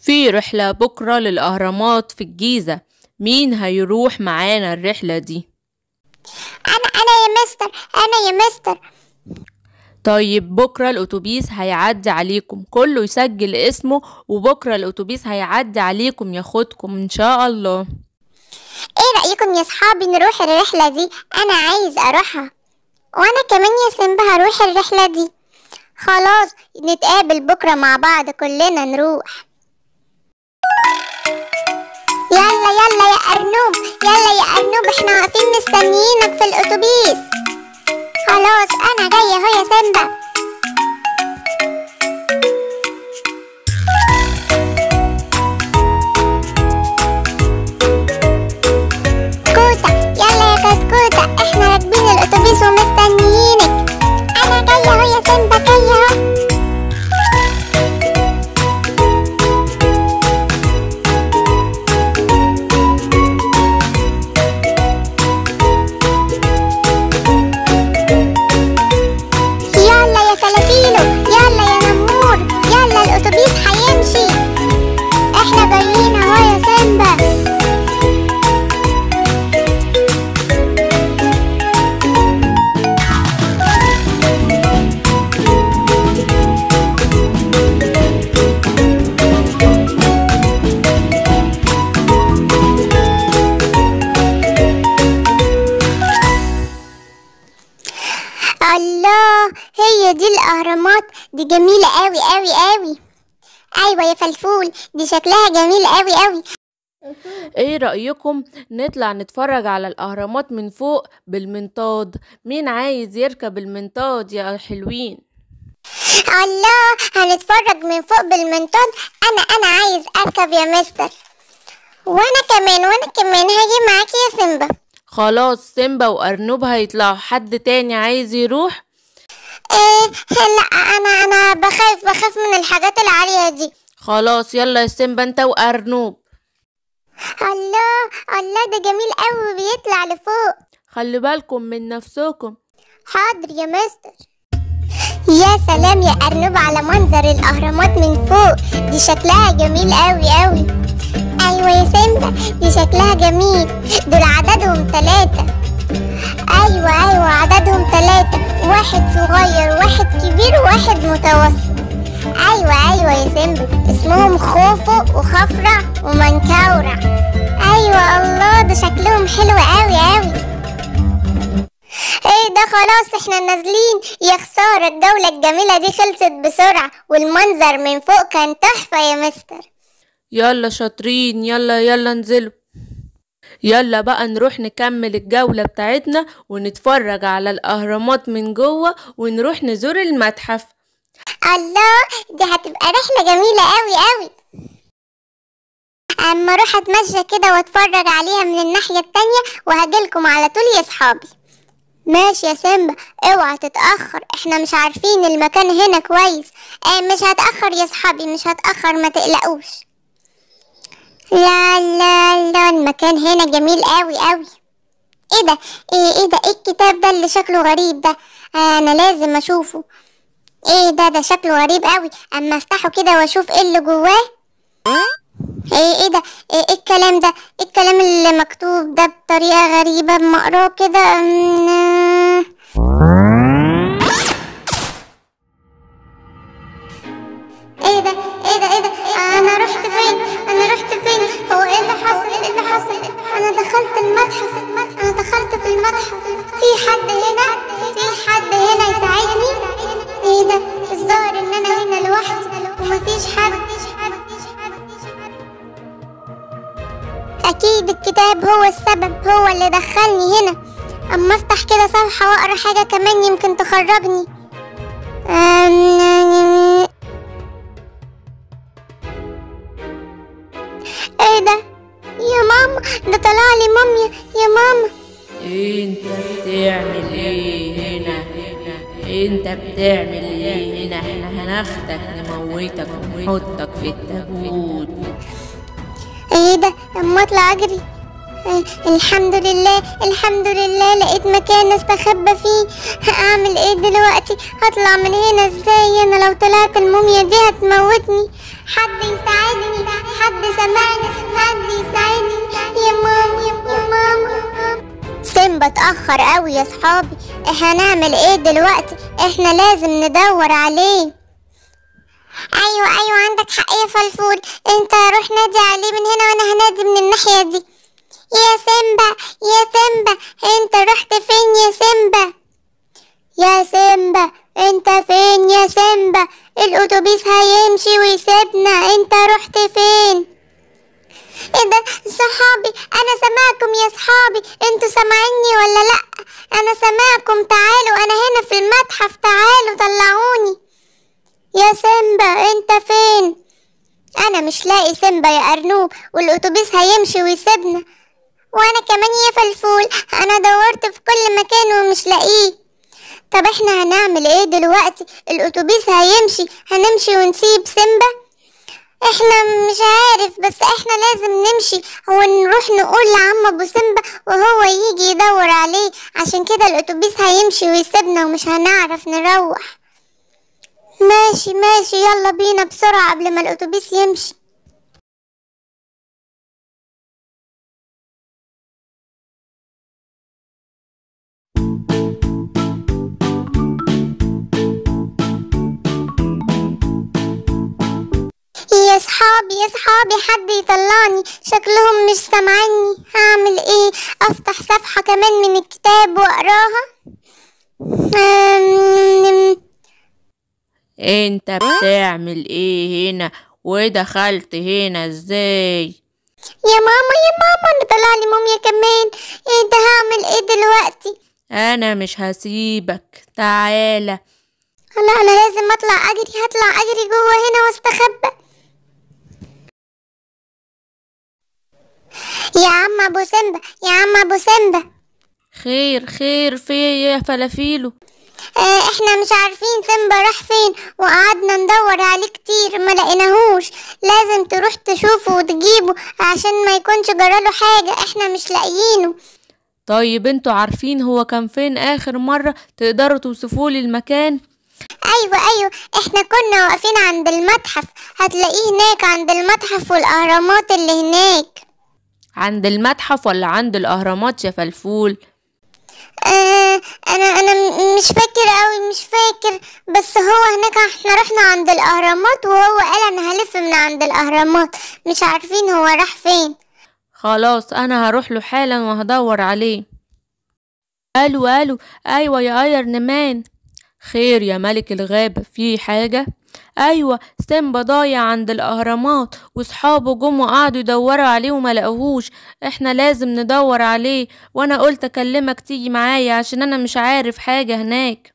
في رحلة بكرة للأهرامات في الجيزة. مين هيروح معانا الرحلة دي؟ انا يا مستر، انا يا مستر. طيب بكرة الأتوبيس هيعدي عليكم، كله يسجل اسمه، وبكرة الأتوبيس هيعدي عليكم ياخدكم إن شاء الله. ايه رأيكم يا صحابي نروح الرحلة دي؟ انا عايز اروحها، وانا كمان يا سيمبا هروح الرحلة دي. خلاص نتقابل بكرة مع بعض كلنا نروح. يلا يلا يا أرنوب، يلا يا أرنوب، احنا واقفين مستنيينك في الأتوبيس. خلاص أنا جاية اهو يا سيمبا. كوتا، يلا يا كتكوتة، احنا راكبين الأتوبيس ومستنيينك. أنا جاية اهو يا سيمبا، جاية اهو. الله، هي دي الأهرامات، دي جميلة قوي قوي قوي. أيوة يا فلفول، دي شكلها جميل قوي قوي. ايه رأيكم نطلع نتفرج على الأهرامات من فوق بالمنطاد؟ مين عايز يركب المنطاد يا حلوين؟ الله، هنتفرج من فوق بالمنطاد. أنا عايز أركب يا مستر. وأنا كمان هاجي معاكي يا سيمبا. خلاص سيمبا وأرنوب هيطلعوا، حد تاني عايز يروح؟ لا، أنا بخاف من الحاجات العالية دي. خلاص يلا يا سيمبا انت وأرنوب. الله ده جميل قوي بيطلع لفوق. خلي بالكم من نفسكم. حاضر يا مستر. يا سلام يا أرنوب على منظر الأهرامات من فوق، دي شكلها جميل قوي قوي. أيوة يا سيمبا، دي شكلها جميل. دول عددهم 3. أيوة عددهم 3، واحد صغير واحد كبير وواحد متوسط. أيوة يا سيمبا، اسمهم خوفو وخفرع ومنكورع. أيوة الله، ده شكلهم حلو قوي قوي. ايه ده، خلاص احنا نازلين. يا خسارة، الجولة الجميلة دي خلصت بسرعة، والمنظر من فوق كان تحفة يا مستر. يلا شاطرين، يلا انزلوا. يلا بقى نروح نكمل الجولة بتاعتنا ونتفرج على الأهرامات من جوه ونروح نزور المتحف. الله، دي هتبقى رحلة جميلة قوي قوي. اما اروح اتمشى كده واتفرج عليها من الناحية التانية وهجيلكم على طول يا صحابي. ماشي يا سيمبا، اوعى تتأخر، احنا مش عارفين المكان هنا كويس. مش هتأخر يا صحابي، مش هتأخر، ما تقلقوش. لا المكان هنا جميل قوي قوي. ايه ده، ايه الكتاب ده اللي شكله غريب ده؟ انا لازم اشوفه. ايه ده شكله غريب قوي. اما افتحه كده واشوف ايه اللي جواه. ايه ده، ايه الكلام ده؟ ايه الكلام اللي مكتوب ده بطريقة غريبة؟ اما اقراه كده. ايه ده، انا رحت فين؟ هو ايه اللي حصل؟ انا دخلت في المتحف. في حد هنا يساعدني؟ ايه ده، الظاهر ان انا هنا لوحدي ومفيش حد. اكيد الكتاب هو السبب، هو اللي دخلني هنا. اما افتح كده صفحة واقرا حاجة كمان يمكن تخرجني. ايه ده يا ماما، ده طلع لي موميا يا ماما. انت بتعمل ايه هنا؟ احنا هناخدك نموتك ونحطك في التابوت. ايه ده، اما اطلع اجري. الحمد لله الحمد لله، لقيت مكان استخبى فيه. هعمل ايه دلوقتي؟ هطلع من هنا ازاي؟ انا لو طلعت الموميا دي هتموتني. حد يساعدني، حد سامعني، حد يساعدني يا ماما يا ماما. سيمبا اتأخر قوي يا صحابي، هنعمل ايه دلوقتي؟ احنا لازم ندور عليه. ايوه عندك حق يا فلفول، انت روح نادي عليه من هنا وانا هنادي من الناحية دي. يا سيمبا يا سيمبا، انت رحت فين يا سيمبا؟ يا سيمبا انت فين يا سيمبا؟ الاتوبيس هيمشي ويسيبنا، انت رحت فين؟ ايه ده صحابي، انا سامعكم يا صحابي، انتوا سامعيني ولا لا؟ انا سامعكم، تعالوا انا هنا في المتحف، تعالوا طلعوني. يا سيمبا انت فين؟ انا مش لاقي سيمبا يا ارنوب، والاتوبيس هيمشي ويسيبنا. وانا كمان يا فلفول، انا دورت في كل مكان ومش لاقيه. طب احنا هنعمل ايه دلوقتي؟ الاتوبيس هيمشي، هنمشي ونسيب سيمبا؟ احنا مش عارف، بس احنا لازم نمشي ونروح نقول لعم ابو سيمبا وهو يجي يدور عليه، عشان كده الاتوبيس هيمشي ويسيبنا ومش هنعرف نروح. ماشي يلا بينا بسرعة قبل ما الاتوبيس يمشي. يا صحابي حد يطلعني، شكلهم مش سامعيني. هعمل ايه؟ افتح صفحة كمان من الكتاب واقراها؟ انت بتعمل ايه هنا ودخلت هنا ازاي؟ يا ماما انا طلع لي موميا كمان. ايه ده؟ هعمل ايه دلوقتي؟ انا مش هسيبك، تعالى. لا انا لازم اطلع اجري، هطلع اجري جوه هنا واستخبى. يا عم ابو سيمبا. خير في ايه يا فلافيلو؟ احنا مش عارفين سيمبا راح فين، وقعدنا ندور عليه كتير ما لقيناهوش. لازم تروح تشوفه وتجيبه عشان ما يكونش جراله حاجة، احنا مش لاقيينه. طيب انتوا عارفين هو كان فين اخر مرة؟ تقدروا توصفولي المكان؟ ايوه احنا كنا واقفين عند المتحف، هتلاقيه هناك عند المتحف والاهرامات اللي هناك. عند المتحف ولا عند الاهرامات يا فلفول؟ انا مش فاكر قوي، مش فاكر، بس هو هناك احنا رحنا عند الاهرامات وهو قال انا هلف من عند الاهرامات، مش عارفين هو راح فين. خلاص انا هروح له حالا وهدور عليه. الو ايوه يا ايرن مان. خير يا ملك الغابة، في حاجة؟ ايوه سيمبا ضايع عند الاهرامات، واصحابه جم وقعدوا يدوروا عليه وما لقوهوش. احنا لازم ندور عليه، وانا قلت اكلمك تيجي معايا عشان انا مش عارف حاجة هناك.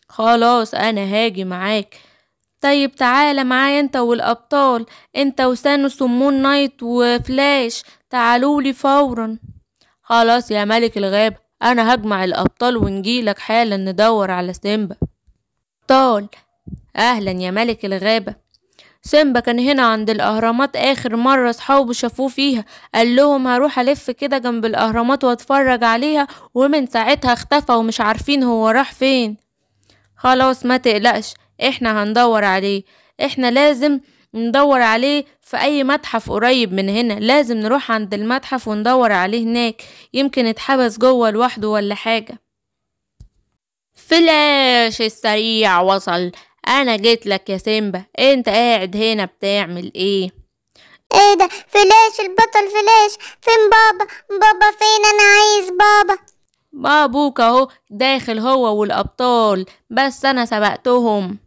خلاص انا هاجي معاك. طيب تعالى معايا انت والابطال، انت وسانوس ومون نايت وفلاش، تعالولي فورا. خلاص يا ملك الغابة، انا هجمع الابطال ونجيلك حالا ندور على سيمبا. ابطال، اهلا يا ملك الغابة. سيمبا كان هنا عند الاهرامات اخر مرة صحابه شافوه فيها، قال لهم هروح الف كده جنب الاهرامات واتفرج عليها، ومن ساعتها اختفى ومش عارفين هو راح فين. خلاص ما تقلقش، احنا هندور عليه. احنا لازم ندور عليه في اي متحف قريب من هنا، لازم نروح عند المتحف وندور عليه هناك، يمكن اتحبس جوه لوحده ولا حاجة. فلاش السريع وصل، انا جيت لك يا سيمبا، انت قاعد هنا بتعمل ايه؟ ايه ده؟ فلاش البطل، فلاش فين؟ بابا فين؟ انا عايز بابا. بابوك اهو داخل هو والابطال، بس انا سبقتهم.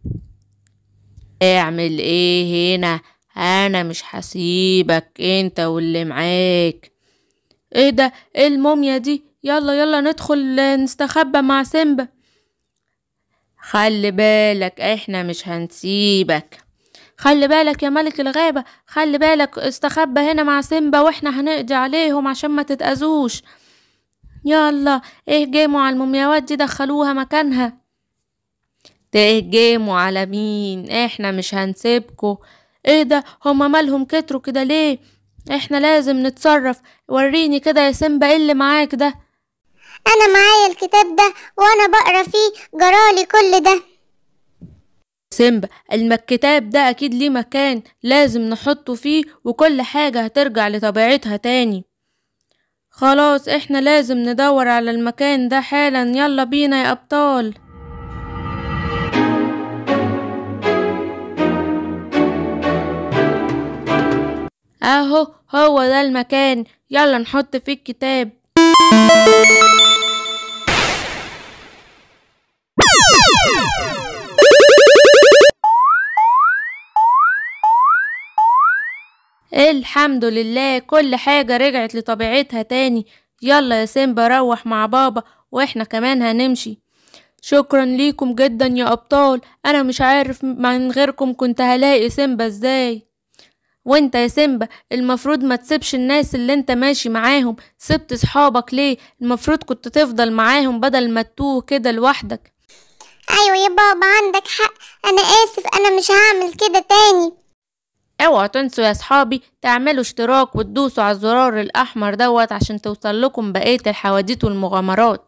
اعمل ايه هنا؟ انا مش هسيبك انت واللي معاك. ايه ده؟ ايه الموميا دي؟ يلا ندخل نستخبى مع سيمبا. خلي بالك احنا مش هنسيبك. خلي بالك يا ملك الغابة، خلي بالك، استخبى هنا مع سيمبا واحنا هنقضي عليهم عشان ما تتأذوش. يلا اهجموا على المومياوات دي، دخلوها مكانها. تهجموا على مين؟ احنا مش هنسيبكوا. ايه ده؟ هما مالهم كتروا كده ليه؟ احنا لازم نتصرف. وريني كده يا سيمبا ايه اللي معاك ده. انا معايا الكتاب ده وانا بقرا فيه، جرالي كل ده. سيمبا الكتاب ده اكيد ليه مكان لازم نحطه فيه، وكل حاجة هترجع لطبيعتها تاني. خلاص احنا لازم ندور على المكان ده حالا، يلا بينا يا ابطال. اهو هو ده المكان، يلا نحط فيه الكتاب. الحمد لله كل حاجة رجعت لطبيعتها تاني. يلا يا سيمبا روح مع بابا، واحنا كمان هنمشي. شكرا ليكم جدا يا ابطال، انا مش عارف من غيركم كنت هلاقي سيمبا ازاي. وانت يا سيمبا المفروض ما تسيبش الناس اللي انت ماشي معاهم، سبت صحابك ليه؟ المفروض كنت تفضل معاهم بدل ما تتوه كده لوحدك. ايوه يا بابا عندك حق، انا اسف، انا مش هعمل كده تاني. اوعوا تنسوا يا صحابي تعملوا اشتراك وتدوسوا على الزرار الاحمر دوت عشان توصل لكم بقية الحواديت والمغامرات.